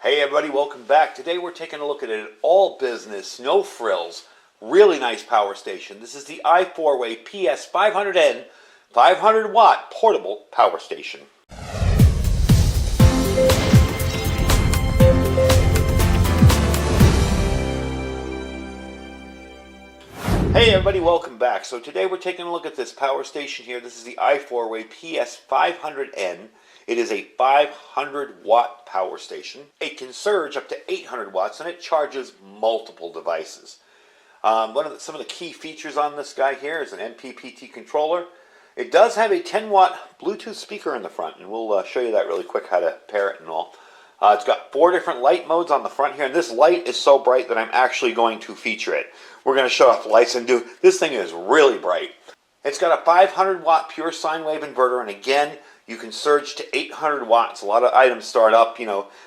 Hey everybody, welcome back. Today we're taking a look at an all-business, no frills, really nice power station. This is the iForway PS500N 500-watt portable power station. Hey everybody, welcome back. So today we're taking a look at this power station here. This is the iForway PS500N. It is a 500-watt power station. It can surge up to 800 watts and it charges multiple devices. Some of the key features on this guy here is an MPPT controller. It does have a 10-watt Bluetooth speaker in the front, and we'll show you that really quick, how to pair it and all. It's got 4 different light modes on the front here, and this light is so bright that I'm actually going to feature it. We're going to shut off the lights and this thing is really bright. It's got a 500-watt pure sine wave inverter, and again, you can surge to 800 watts. A lot of items start up,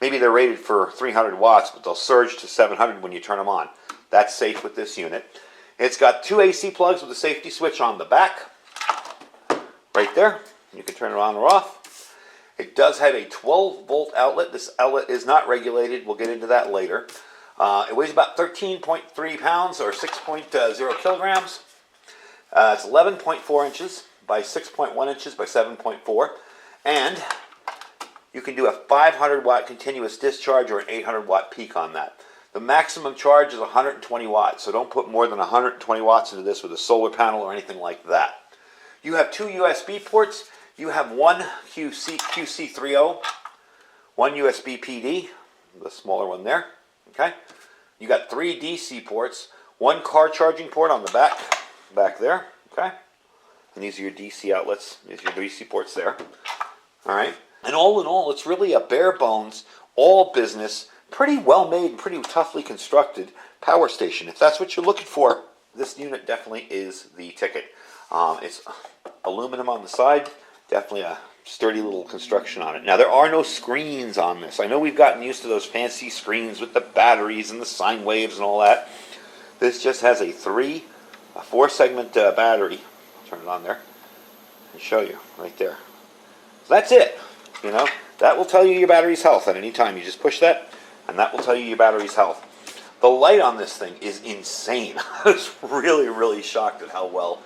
maybe they're rated for 300 watts, but they'll surge to 700 when you turn them on. That's safe with this unit. It's got 2 AC plugs with a safety switch on the back, right there. You can turn it on or off. It does have a 12-volt outlet. This outlet is not regulated. We'll get into that later. It weighs about 13.3 pounds or 6.0 kilograms. It's 11.4 inches by 6.1 inches by 7.4. And you can do a 500-watt continuous discharge or an 800-watt peak on that. The maximum charge is 120 watts, so don't put more than 120 watts into this with a solar panel or anything like that. You have 2 USB ports. You have one QC3.0, one USB PD, the smaller one there. Okay. You got 3 DC ports, 1 car charging port on the back there. Okay. And these are your DC outlets. These are your DC ports there. All right. And all in all, it's really a bare bones, all business, pretty well made and pretty toughly constructed power station. If that's what you're looking for, this unit definitely is the ticket. It's aluminum on the side. Definitely a sturdy little construction on it. Now, there are no screens on this. I know we've gotten used to those fancy screens with the batteries and the sine waves and all that. This just has a 4-segment battery. I'll turn it on there and show you right there. So that's it. That will tell you your battery's health at any time. You just push that, and that will tell you your battery's health. The light on this thing is insane. I was really, really shocked at how well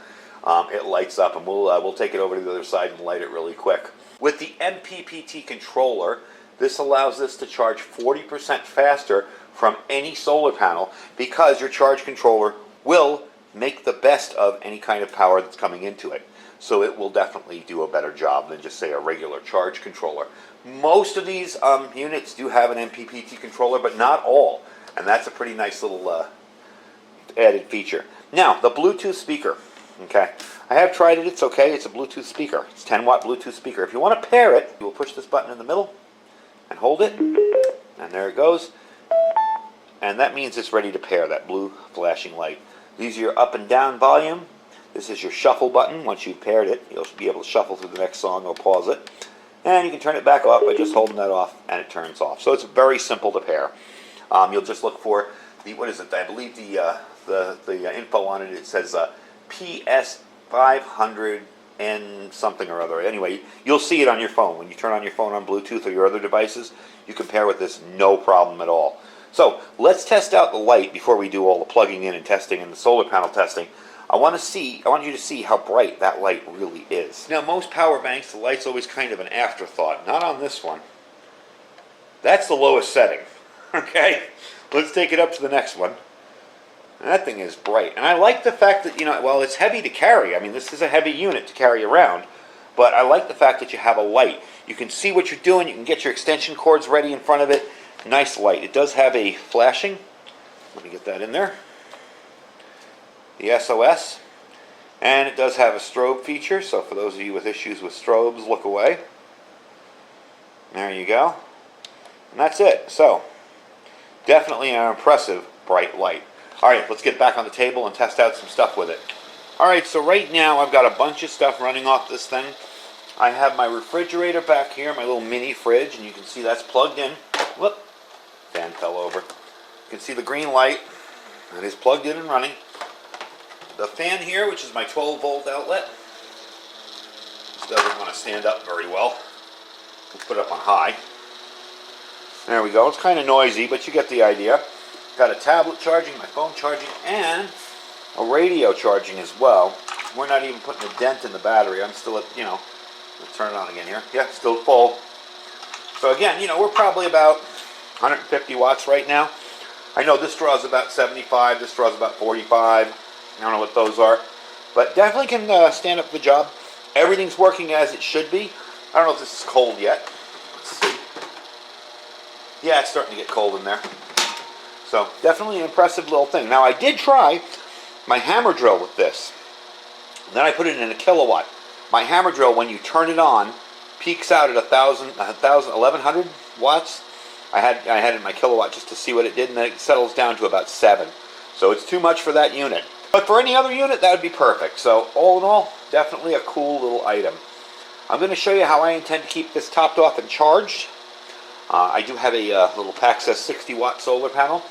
it lights up, and we'll take it over to the other side and light it really quick. With the MPPT controller, this allows this to charge 40% faster from any solar panel because your charge controller will make the best of any kind of power that's coming into it. So it will definitely do a better job than just, say, a regular charge controller. Most of these units do have an MPPT controller, but not all, and that's a pretty nice little added feature. Now, the Bluetooth speaker. Okay, I have tried it. It's okay. It's a Bluetooth speaker. It's 10-watt Bluetooth speaker. If you want to pair it, you will push this button in the middle and hold it, and there it goes. And that means it's ready to pair, that blue flashing light. These are your up and down volume. This is your shuffle button. Once you've paired it, you'll be able to shuffle through the next song or pause it. And you can turn it back off by just holding that off, and it turns off. So it's very simple to pair. You'll just look for the, what is it? I believe the info on it, it says PS500N something or other. Anyway, you'll see it on your phone. When you turn on your phone on Bluetooth or your other devices, you can pair with this no problem at all. So let's test out the light before we do all the plugging in and testing and the solar panel testing. I want you to see how bright that light really is. Now, most power banks, the light's always kind of an afterthought. Not on this one. That's the lowest setting. Okay? Let's take it up to the next one. And that thing is bright. And I like the fact that, well, it's heavy to carry. I mean, this is a heavy unit to carry around. But I like the fact that you have a light. You can see what you're doing. You can get your extension cords ready in front of it. Nice light. It does have a flashing. Let me get that in there. The SOS. And it does have a strobe feature. So for those of you with issues with strobes, look away. There you go. And that's it. So, definitely an impressive bright light. Alright, let's get back on the table and test out some stuff with it. Alright, so right now I've got a bunch of stuff running off this thing. I have my refrigerator back here, my little mini fridge, and you can see that's plugged in. Whoop, fan fell over. You can see the green light. It is plugged in and running. The fan here, which is my 12-volt outlet. This doesn't want to stand up very well. We'll put it up on high. There we go. It's kind of noisy, but you get the idea. Got a tablet charging, my phone charging, and a radio charging as well. We're not even putting a dent in the battery. I'm still at, let's turn it on again here. Yeah, still full. So again, we're probably about 150 watts right now. I know this draws about 75, this draws about 45. I don't know what those are. But definitely can stand up for the job. Everything's working as it should be. I don't know if this is cold yet. Let's see. Yeah, it's starting to get cold in there. So definitely an impressive little thing. Now I did try my hammer drill with this. Then I put it in a kilowatt. My hammer drill, when you turn it on, peaks out at 1,100 watts. I had it in my kilowatt just to see what it did, and then it settles down to about 7. So it's too much for that unit. But for any other unit, that would be perfect. So all in all, definitely a cool little item. I'm going to show you how I intend to keep this topped off and charged. I do have a little Paxess 60 watt solar panel,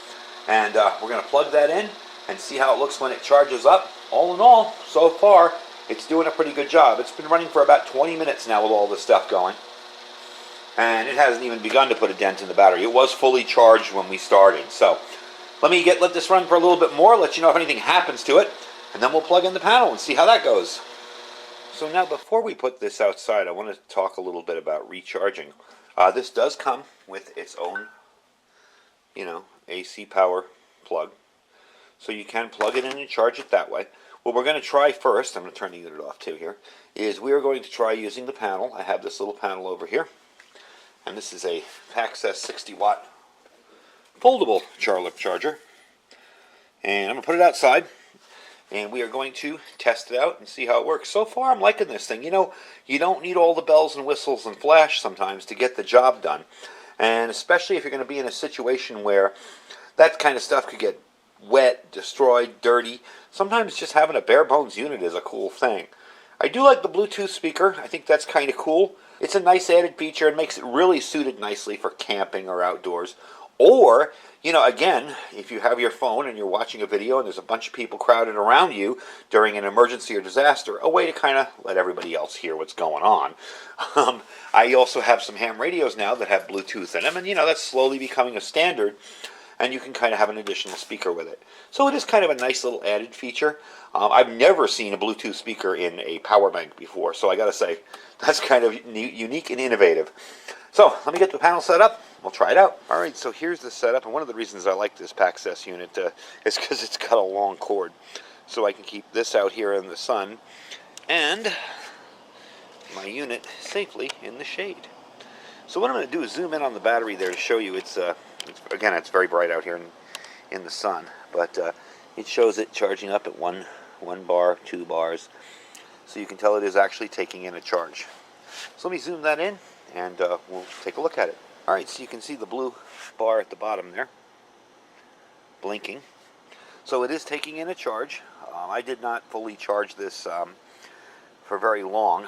and we're going to plug that in and see how it looks when it charges up. All in all, so far, it's doing a pretty good job. It's been running for about 20 minutes now with all this stuff going. And it hasn't even begun to put a dent in the battery. It was fully charged when we started. So let this run for a little bit more, let you know if anything happens to it, and then we'll plug in the panel and see how that goes. So now before we put this outside, I want to talk a little bit about recharging. This does come with its own, AC power plug. So you can plug it in and charge it that way. What we're going to try first, I'm going to turn the unit off too here, is we are going to try using the panel. I have this little panel over here. And this is a Paxess 60 watt foldable charger. And I'm going to put it outside. And we are going to test it out and see how it works. So far, I'm liking this thing. You don't need all the bells and whistles and flash sometimes to get the job done. And especially if you're going to be in a situation where that kind of stuff could get wet, destroyed, dirty. Sometimes just having a bare bones unit is a cool thing. I do like the Bluetooth speaker. I think that's kind of cool. It's a nice added feature. It makes it really suited nicely for camping or outdoors. Or, again, if you have your phone and you're watching a video and there's a bunch of people crowded around you during an emergency or disaster, a way to kind of let everybody else hear what's going on. I also have some ham radios now that have Bluetooth in them, and that's slowly becoming a standard, and you can kind of have an additional speaker with it. So it is kind of a nice little added feature. I've never seen a Bluetooth speaker in a power bank before, so I got to say, that's kind of unique and innovative. So let me get the panel set up. We'll try it out. All right, so here's the setup, and one of the reasons I like this Paxess unit is because it's got a long cord, so I can keep this out here in the sun and my unit safely in the shade. So what I'm going to do is zoom in on the battery there to show you it's very bright out here in the sun, but it shows it charging up at one bar, 2 bars, so you can tell it is actually taking in a charge. So let me zoom that in, and we'll take a look at it. All right, so you can see the blue bar at the bottom there, blinking. So it is taking in a charge. I did not fully charge this for very long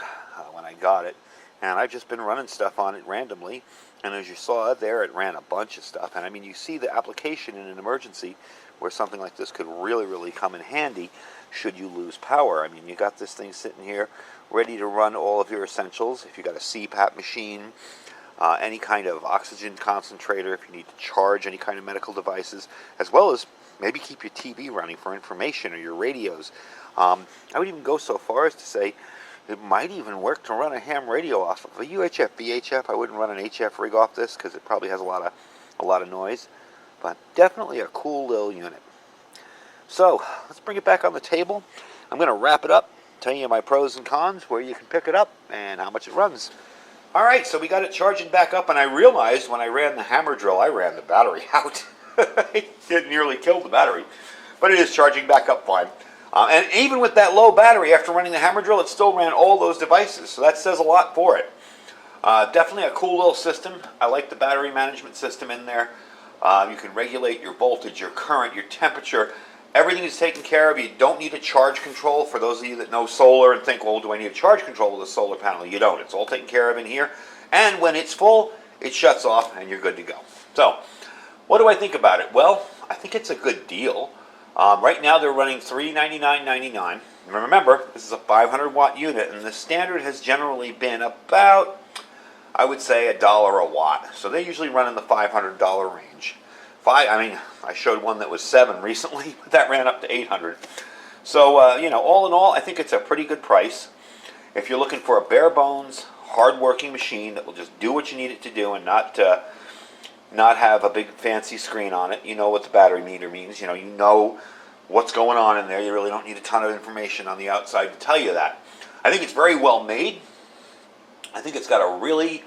when I got it, and I've just been running stuff on it randomly. And as you saw there, it ran a bunch of stuff. And I mean, you see the application in an emergency where something like this could really, really come in handy should you lose power. I mean, you got this thing sitting here ready to run all of your essentials. If you got a CPAP machine, any kind of oxygen concentrator, if you need to charge any kind of medical devices, as well as maybe keep your TV running for information or your radios. I would even go so far as to say it might even work to run a ham radio off of a UHF, VHF. I wouldn't run an HF rig off this because it probably has a lot of noise, but definitely a cool little unit. So let's bring it back on the table. I'm going to wrap it up, tell you my pros and cons, where you can pick it up, and how much it runs. All right, so we got it charging back up, and I realized when I ran the hammer drill, I ran the battery out. It nearly killed the battery, but it is charging back up fine. And even with that low battery, after running the hammer drill, it still ran all those devices, so that says a lot for it. Definitely a cool little system. I like the battery management system in there. You can regulate your voltage, your current, your temperature. Everything is taken care of. You don't need a charge control. For those of you that know solar and think, well, do I need a charge control with a solar panel? You don't. It's all taken care of in here. And when it's full, it shuts off and you're good to go. So, what do I think about it? Well, I think it's a good deal. Right now they're running $399.99. Remember, this is a 500 watt unit, and the standard has generally been about I would say $1 a watt. So they usually run in the $500 range. I showed one that was $7 recently, but that ran up to $800. So, all in all, I think it's a pretty good price. If you're looking for a bare bones, hard-working machine that will just do what you need it to do and not have a big fancy screen on it, you know what the battery meter means. You know what's going on in there. You really don't need a ton of information on the outside to tell you that. I think it's very well made. I think it's got a really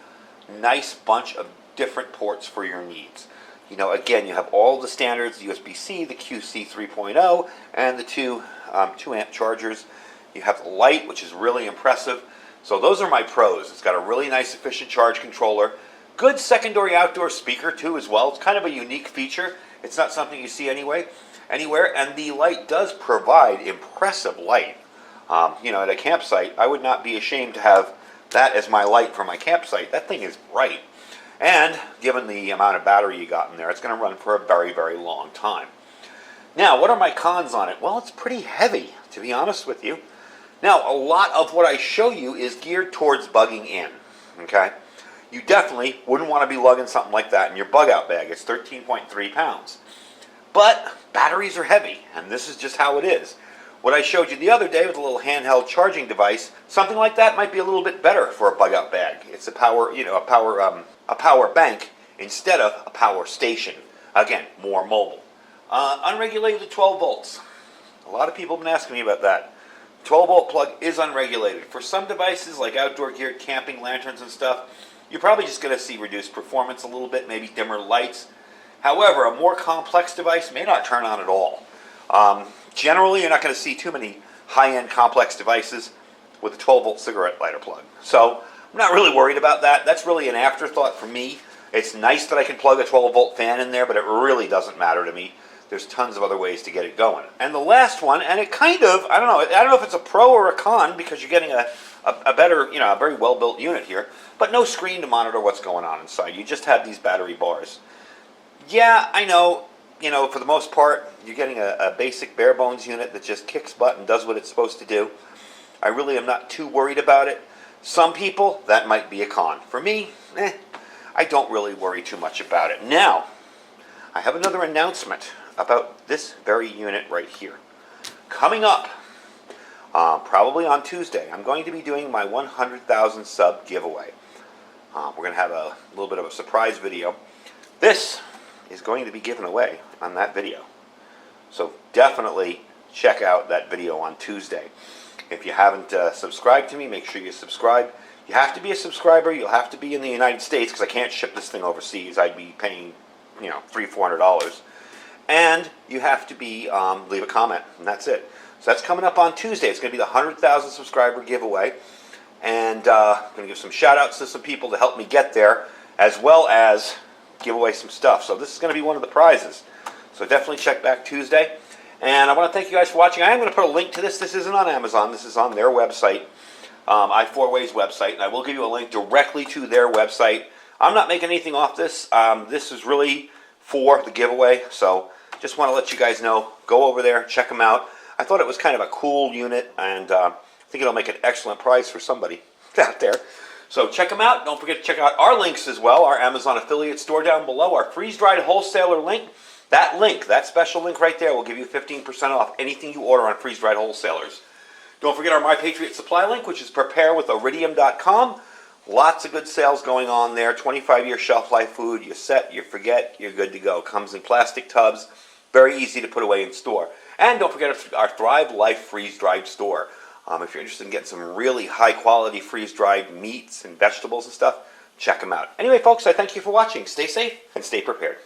nice bunch of different ports for your needs. Again, you have all the standards, the USB-C, the QC 3.0, and the two 2-amp chargers. You have the light, which is really impressive. So those are my pros. It's got a really nice, efficient charge controller. Good secondary outdoor speaker, too, as well. It's kind of a unique feature. It's not something you see anywhere. And the light does provide impressive light. At a campsite, I would not be ashamed to have that as my light for my campsite. That thing is bright. And given the amount of battery you got in there, it's going to run for a very, very long time. Now, what are my cons on it? Well, it's pretty heavy, to be honest with you. Now, a lot of what I show you is geared towards bugging in, okay? You definitely wouldn't want to be lugging something like that in your bug-out bag. It's 13.3 pounds. But batteries are heavy, and this is just how it is. What I showed you the other day with a little handheld charging device, something like that might be a little bit better for a bug-out bag. It's a power bank instead of a power station. Again, more mobile. Unregulated 12 volts. A lot of people have been asking me about that. 12-volt plug is unregulated. For some devices, like outdoor geared camping lanterns and stuff, you're probably just going to see reduced performance a little bit, maybe dimmer lights. However, a more complex device may not turn on at all. Generally, you're not going to see too many high-end complex devices with a 12-volt cigarette lighter plug. So I'm not really worried about that. That's really an afterthought for me. It's nice that I can plug a 12-volt fan in there, but it really doesn't matter to me. There's tons of other ways to get it going. And the last one, and it kind of, I don't know if it's a pro or a con, because you're getting a better, a very well-built unit here, but no screen to monitor what's going on inside. You just have these battery bars. Yeah, I know, for the most part, you're getting a basic bare bones unit that just kicks butt and does what it's supposed to do. I really am not too worried about it. Some people, that might be a con. For me, I don't really worry too much about it. Now, I have another announcement about this very unit right here. Coming up, probably on Tuesday, I'm going to be doing my 100,000 sub giveaway. We're going to have a little bit of a surprise video. This is going to be given away on that video. So definitely check out that video on Tuesday. If you haven't subscribed to me, make sure you subscribe. You have to be a subscriber. You'll have to be in the United States, because I can't ship this thing overseas. I'd be paying, $300-400. And you have to be leave a comment, and that's it. So that's coming up on Tuesday. It's going to be the 100,000 subscriber giveaway. And I'm going to give some shout-outs to some people to help me get there, as well as give away some stuff. So this is going to be one of the prizes. So definitely check back Tuesday. And I want to thank you guys for watching. I am going to put a link to this. This isn't on Amazon. This is on their website, iForway's website. And I will give you a link directly to their website. I'm not making anything off this. This is really for the giveaway. So just want to let you guys know. Go over there. Check them out. I thought it was kind of a cool unit. And I think it'll make an excellent prize for somebody out there. So check them out. Don't forget to check out our links as well. Our Amazon affiliate store down below. Our freeze-dried wholesaler link. That link, that special link right there, will give you 15% off anything you order on freeze-dried wholesalers. Don't forget our My Patriot Supply link, which is preparewithiridium.com. Lots of good sales going on there. 25-year shelf life food. You set, you forget, you're good to go. Comes in plastic tubs. Very easy to put away in store. And don't forget our Thrive Life freeze-dried store. If you're interested in getting some really high-quality freeze-dried meats and vegetables and stuff, check them out. Anyway, folks, I thank you for watching. Stay safe and stay prepared.